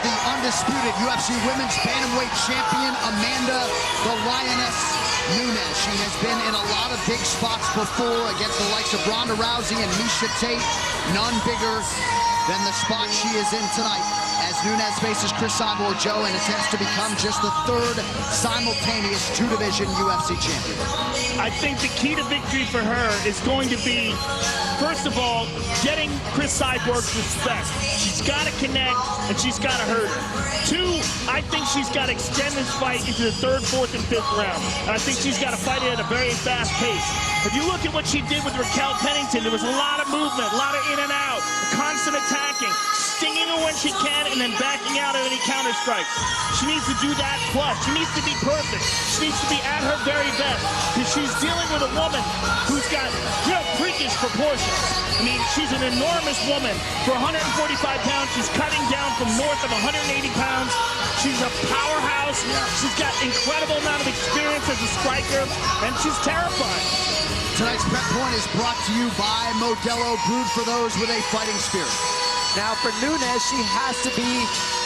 the undisputed UFC Women's Bantamweight Champion, Amanda the Lioness Nunes. She has been in a lot of big spots before against the likes of Ronda Rousey and Miesha Tate. None bigger than the spot she is in tonight, as Nunes faces Cris Cyborg, Joe, and attempts to become just the third simultaneous two-division UFC champion. I think the key to victory for her is going to be, first of all, getting Cris Cyborg's respect. She's got to connect, and she's got to hurt her. Two, I think she's got to extend this fight into the third, fourth, and fifth round. And I think she's got to fight it at a very fast pace. If you look at what she did with Raquel Pennington, there was a lot of movement, a lot of in and out, constant attacking, stinging her when she can, and then backing out of any counter strikes. She needs to do that plus. She needs to be perfect. She needs to be at her very best, because she's dealing with a woman who's got real freakish proportions. I mean, she's an enormous woman. For 145 pounds, she's cutting down from north of 180 pounds. She's a powerhouse. She's got incredible amount of experience as a striker, and she's terrifying. Tonight's Prep Point is brought to you by Modelo, brewed for those with a fighting spirit. Now for Nunes, she has to be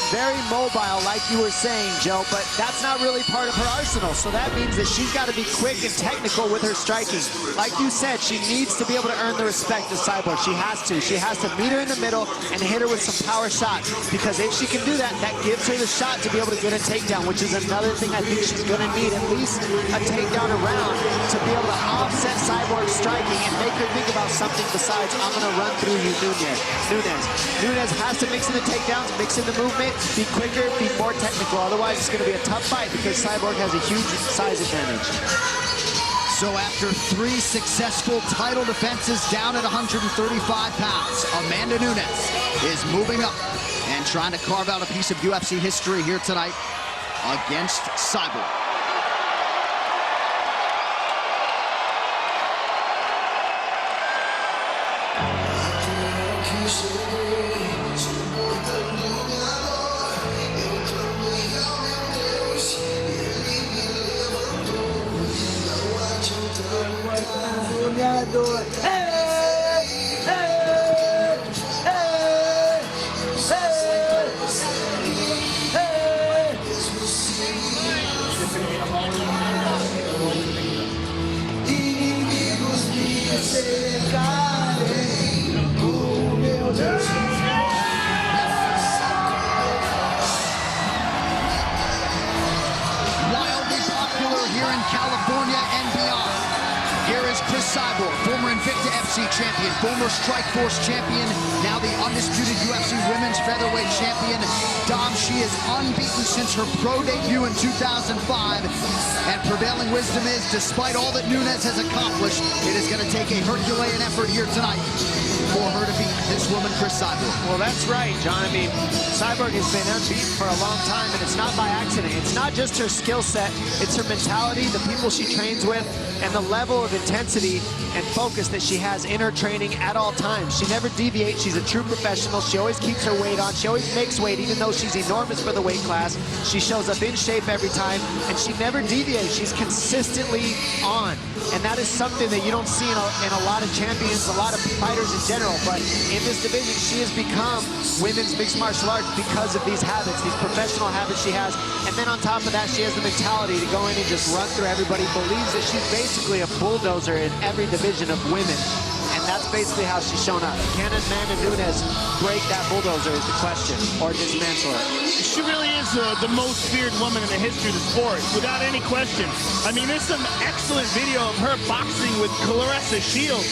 very mobile, like you were saying, Joe, but that's not really part of her arsenal. So that means that she's got to be quick and technical with her striking. Like you said, she needs to be able to earn the respect of Cyborg. She has to. She has to meet her in the middle and hit her with some power shots, because if she can do that, that gives her the shot to be able to get a takedown, which is another thing I think she's going to need, at least a takedown around, to be able to offset Cyborg's striking and make her think about something besides, I'm going to run through you, Nunes has to mix in the takedowns, mix in the movement, be quicker, be more technical. Otherwise, it's going to be a tough fight because Cyborg has a huge size advantage. So after 3 successful title defenses down at 135 pounds, Amanda Nunes is moving up and trying to carve out a piece of UFC history here tonight against Cyborg. Wildly popular here in California and beyond. Here is Cris Cyborg, former Invicta FC champion, former Strikeforce champion, now the undisputed UFC Women's Featherweight champion. Dom, she is unbeaten since her pro debut in 2005, and prevailing wisdom is, despite all that Nunes has accomplished, it is going to take a Herculean effort here tonight for her to beat this woman, Cris Cyborg. Well, that's right, John. I mean, Cyborg has been unbeaten for a long time, and it's not by accident. It's not just her skill set, it's her mentality, the people she trains with, and the level of intensity and focus that she has in her training at all times. She never deviates. She's a true professional. She always keeps her weight on. She always makes weight, even though she's enormous for the weight class. She shows up in shape every time, and she never deviates. She's consistently on, and that is something that you don't see in a lot of champions, a lot of fighters in general. But in this division, she has become women's mixed martial arts because of these habits, these professional habits she has. And then on top of that, she has the mentality to go in and just run through everybody, believes that she's basically a bulldozer in every division of women. And that's basically how she's shown up. Can Amanda Nunes break that bulldozer is the question, or dismantle it? She really is the most feared woman in the history of the sport, without any question. I mean, there's some excellent video of her boxing with Clarissa Shields,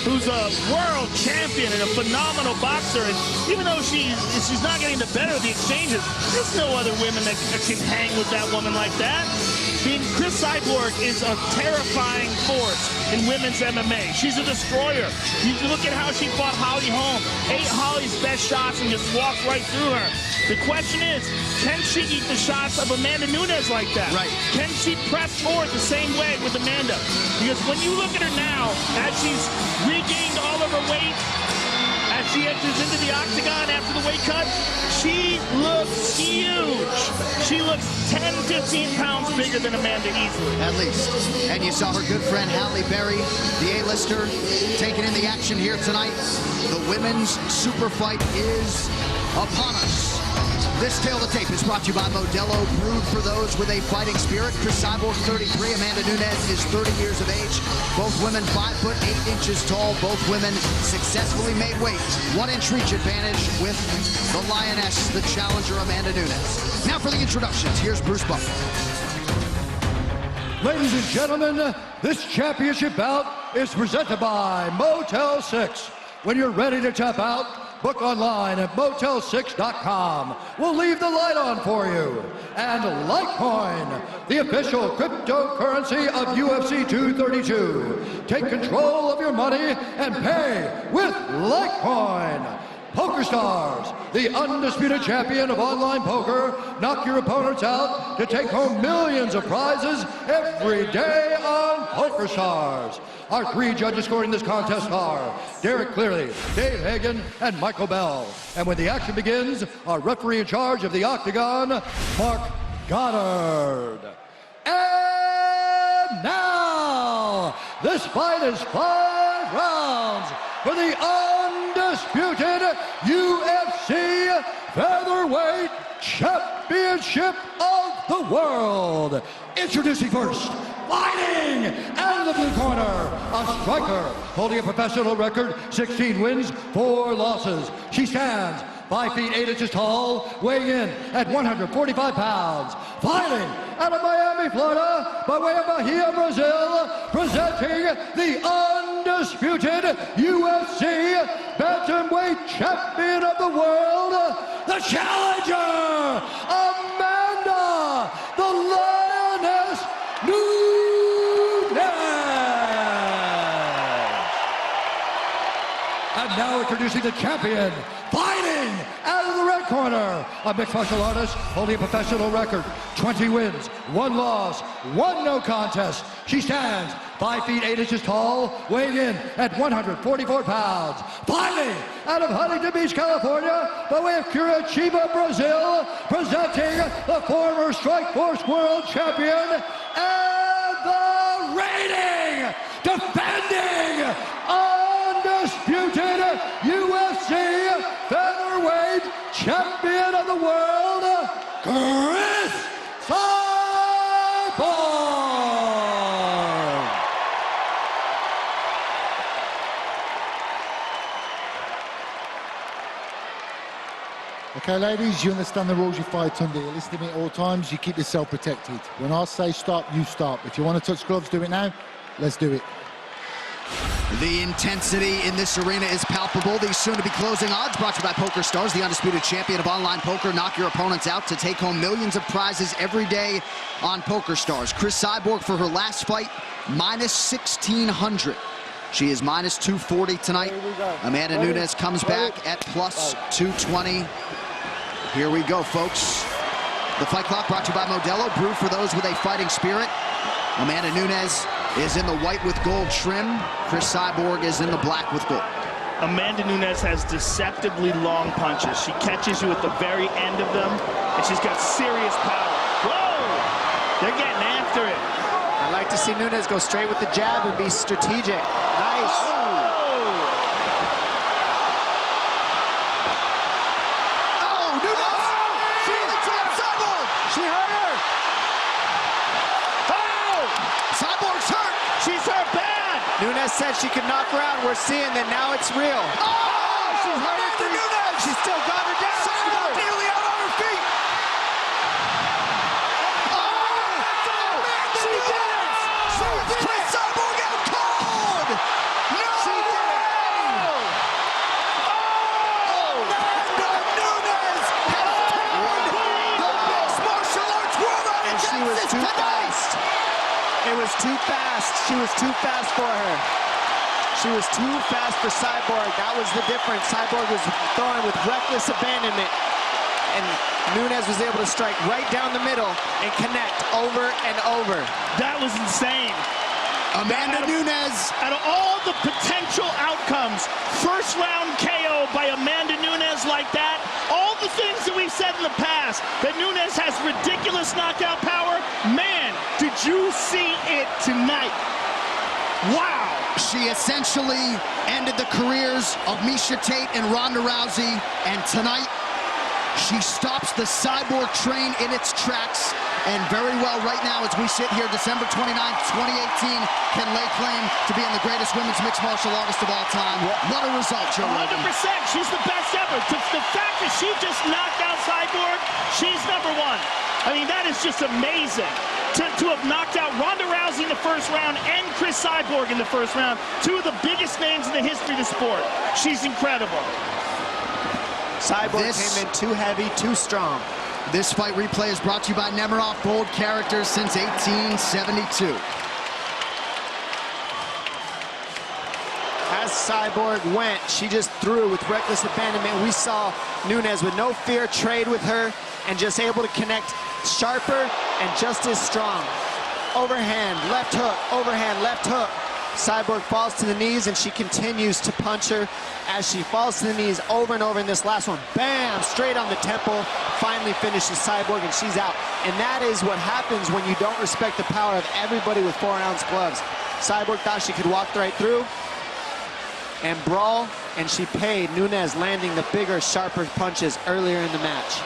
who's a world champion and a phenomenal boxer. And even though she's not getting the better of the exchanges, there's no other women that can hang with that woman like that. I mean, Cris Cyborg is a terrifying force in women's MMA. She's a destroyer. You look at how she fought Holly Holm, ate Holly's best shots and just walked right through her. The question is, can she eat the shots of Amanda Nunes like that? Right. Can she press forward the same way with Amanda? Because when you look at her now, as she's regained all of her weight, as she enters into the octagon after the weight cut, she looks huge. She looks 10, 15 pounds bigger than Amanda easily. At least. And you saw her good friend Halle Berry, the A-lister, taking in the action here tonight. The women's super fight is upon us. This tale of the tape is brought to you by Modelo, brewed for those with a fighting spirit. Cris Cyborg, 33. Amanda Nunes is 30 years of age. Both women 5'8" tall. Both women successfully made weight. 1-inch reach advantage with the Lioness, the challenger Amanda Nunes. Now for the introductions, here's Bruce Buffer. Ladies and gentlemen, this championship bout is presented by Motel 6. When you're ready to tap out, book online at motel6.com. We'll leave the light on for you. And Litecoin, the official cryptocurrency of UFC 232. Take control of your money and pay with Litecoin. PokerStars, the undisputed champion of online poker, knock your opponents out to take home millions of prizes every day on PokerStars. Our 3 judges scoring this contest are Derek Cleary, Dave Hagen, and Michael Bell. And when the action begins, our referee in charge of the Octagon, Mark Goddard. And now, this fight is 5 rounds for the undisputed UFC Featherweight Championship of the World. Introducing first, fighting out of the blue corner, a striker holding a professional record, 16 wins, 4 losses. She stands 5'8" tall, weighing in at 145 pounds. Fighting out of Miami, Florida, by way of Bahia, Brazil, presenting the undisputed UFC bantamweight champion of the world, the challenger, Amanda, the Lioness Nunes. And now introducing the champion, fighting out of the red corner, a mixed martial artist holding a professional record, 20 wins, 1 loss, 1 no contest. She stands 5'8" tall, weighing in at 144 pounds. Fighting out of Huntington Beach, California, by way of Curitiba, Brazil, presenting the former Strikeforce World Champion and the reigning, defending, undisputed UFC Featherweight Champion of the World, Cris Cyborg! Okay, ladies, you understand the rules you fight under. You listen to me at all times, you keep yourself protected. When I say stop, you stop. If you want to touch gloves, do it now. Let's do it. The intensity in this arena is palpable. These soon-to-be closing odds brought to you by PokerStars, the undisputed champion of online poker. Knock your opponents out to take home millions of prizes every day on PokerStars. Cris Cyborg for her last fight, minus 1,600. She is minus 240 tonight. Amanda Nunes comes back at plus 220. Here we go, folks. The fight clock brought to you by Modelo, brewed for those with a fighting spirit. Amanda Nunes is in the white with gold trim. Cris Cyborg is in the black with gold. Amanda Nunes has deceptively long punches. She catches you at the very end of them, and she's got serious power. Whoa! They're getting after it. I like to see Nunes go straight with the jab and be strategic. Nice. Oh, Nunes! She really trapped Cyborg! She hurt her. Oh! Cyborg's hurt! She's hurt bad! Nunes said she could knock her out. We're seeing that now it's real. Oh! She's hurt her. Amanda Nunes! She's still got her down. Cyborg nearly out on her feet! Cris Cyborg out cold! No! She did it! Amanda Nunes has turned the mixed martial arts world on And its she was axis too tonight! fast. It was too fast. She was too fast for her. She was too fast for Cyborg. That was the difference. Cyborg was throwing with reckless abandonment. And Nunes was able to strike right down the middle and connect over and over. That was insane. Amanda Nunes. Out of all the potential outcomes, first round KO by Amanda Nunes like that, all the things that we've said in the past, that Nunes has ridiculous knockout power, man, did you see it tonight? Wow. She essentially ended the careers of Miesha Tate and Ronda Rousey, and tonight She stops the Cyborg train in its tracks, and very well right now as we sit here December 29th, 2018, can lay claim to being the greatest women's mixed martial artist of all time. What a result, Joe Rogan. 100%. She's the best ever. The fact that she just knocked out Cyborg, she's number one. I mean, that is just amazing. To have knocked out Ronda Rousey in the first round and Cris Cyborg in the first round, two of the biggest names in the history of the sport. She's incredible. Cyborg came in too heavy, too strong. This fight replay is brought to you by Nemiroff, bold characters since 1872. As Cyborg went, she just threw with reckless abandonment. We saw Nunes with no fear trade with her and just able to connect sharper and just as strong. Overhand, left hook, overhand, left hook. Cyborg falls to the knees and she continues to punch her as she falls to the knees over and over in this last one. Bam! Straight on the temple. Finally finishes Cyborg and she's out. And that is what happens when you don't respect the power of everybody with 4-ounce gloves. Cyborg thought she could walk right through and brawl, and she paid. Nunes landing the bigger, sharper punches earlier in the match.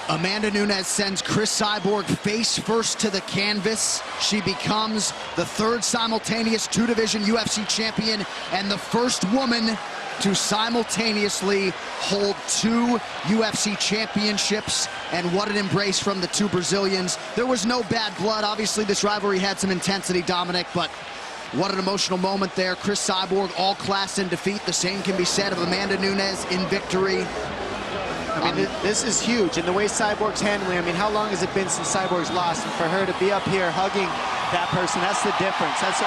Amanda Nunes sends Cris Cyborg face first to the canvas. She becomes the third simultaneous two-division UFC champion and the first woman to simultaneously hold two UFC championships. And what an embrace from the two Brazilians. There was no bad blood. Obviously, this rivalry had some intensity, Dominic, but what an emotional moment there. Cris Cyborg, all class in defeat. The same can be said of Amanda Nunes in victory. I mean, this is huge, and the way Cyborg's handling, I mean, how long has it been since Cyborg's lost? And for her to be up here hugging that person, that's the difference. That's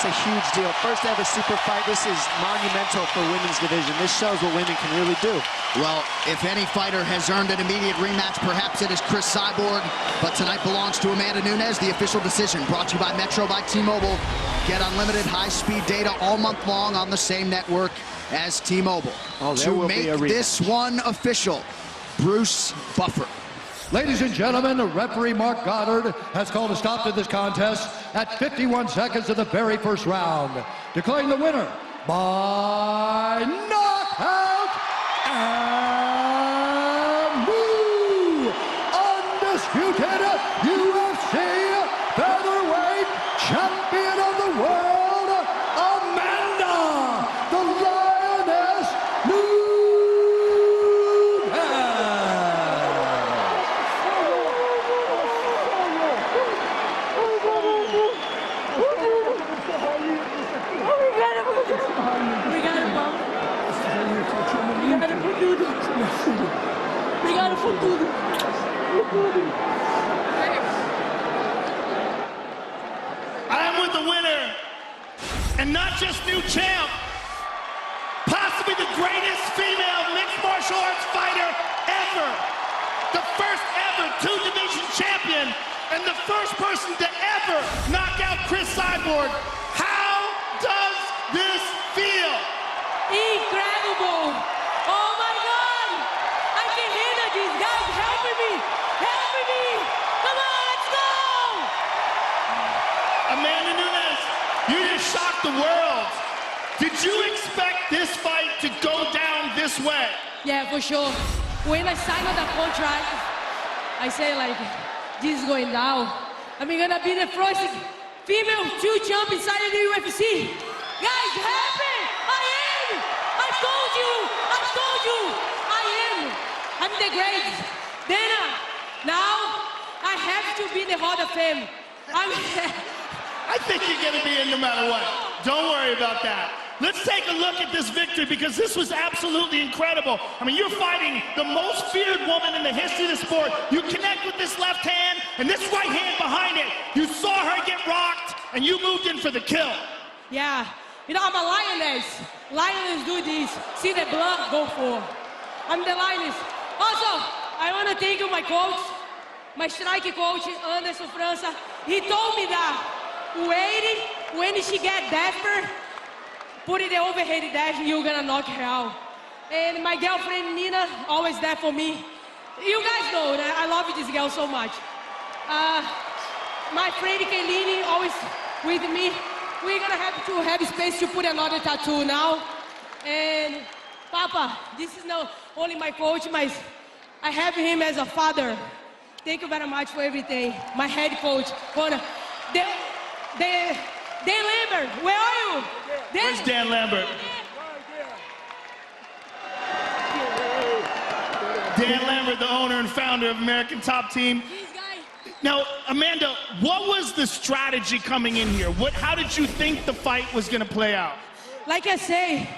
a huge deal. First ever super fight. This is monumental for women's division. This shows what women can really do. Well, if any fighter has earned an immediate rematch, perhaps it is Cris Cyborg, but tonight belongs to Amanda Nunes. The official decision brought to you by Metro by T-Mobile. Get unlimited high-speed data all month long on the same network as T-Mobile. To make this one official, Bruce Buffer. Ladies and gentlemen, referee Mark Goddard has called a stop to this contest at 51 seconds of the very first round, declaring the winner by knockout and new undisputed UFC featherweight champion of the world, Amanda the Lioness Nunes. Obrigado por tudo. I am with the winner, and not just new champ, possibly the greatest female mixed martial arts fighter ever. The first ever two-division champion, and the first person to ever knock out Cris Cyborg. How does this feel? Incredible! Oh my God! I can handle this, guys. Help me! Help me! Come on, let's go! Amanda Nunes, you just shocked the world. Did you expect this fight to go down this way? Yeah, for sure. When I signed the contract, I say like, this is going down. I'm gonna be the first female two champ inside of the UFC. Guys, help me! I told you, I am. I'm the greatest. Then now I have to be in the Hall of Fame. I think you're gonna be in no matter what. Don't worry about that. Let's take a look at this victory because this was absolutely incredible. I mean, you're fighting the most feared woman in the history of the sport. You connect with this left hand and this right hand behind it. You saw her get rocked and you moved in for the kill. Yeah, you know, I'm a lioness. Lioness do this. See the blood, go for. I'm the lioness. Also, I want to thank my coach, my strike coach, Anderson França. He told me that when she get desperate, put it the overhead dash, you're gonna knock her out. And my girlfriend Nina, always there for me. You guys know that I love this girl so much. My friend Kelini, always with me. We're gonna have to have space to put another tattoo now. And Papa, this is no, only my coach, I have him as a father. Thank you very much for everything. My head coach, Dan Lambert, where are you? Where's Dan Lambert? Dan Lambert, the owner and founder of American Top Team. Now, Amanda, what was the strategy coming in here? How did you think the fight was going to play out? Like I say,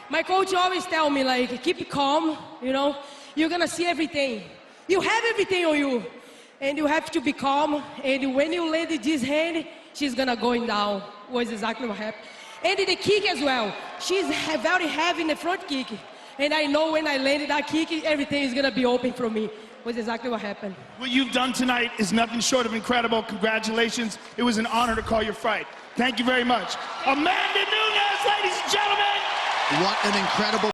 my coach always tell me, like, keep calm, you know? You're going to see everything. You have everything on you. And you have to be calm. And when you land this hand, she's going to go down. Was exactly what happened. And the kick as well. She's very heavy in the front kick. And I know when I landed that kick, everything is going to be open for me. Was exactly what happened. What you've done tonight is nothing short of incredible. Congratulations. It was an honor to call your fight. Thank you very much. Amanda Nunes, ladies and gentlemen. What an incredible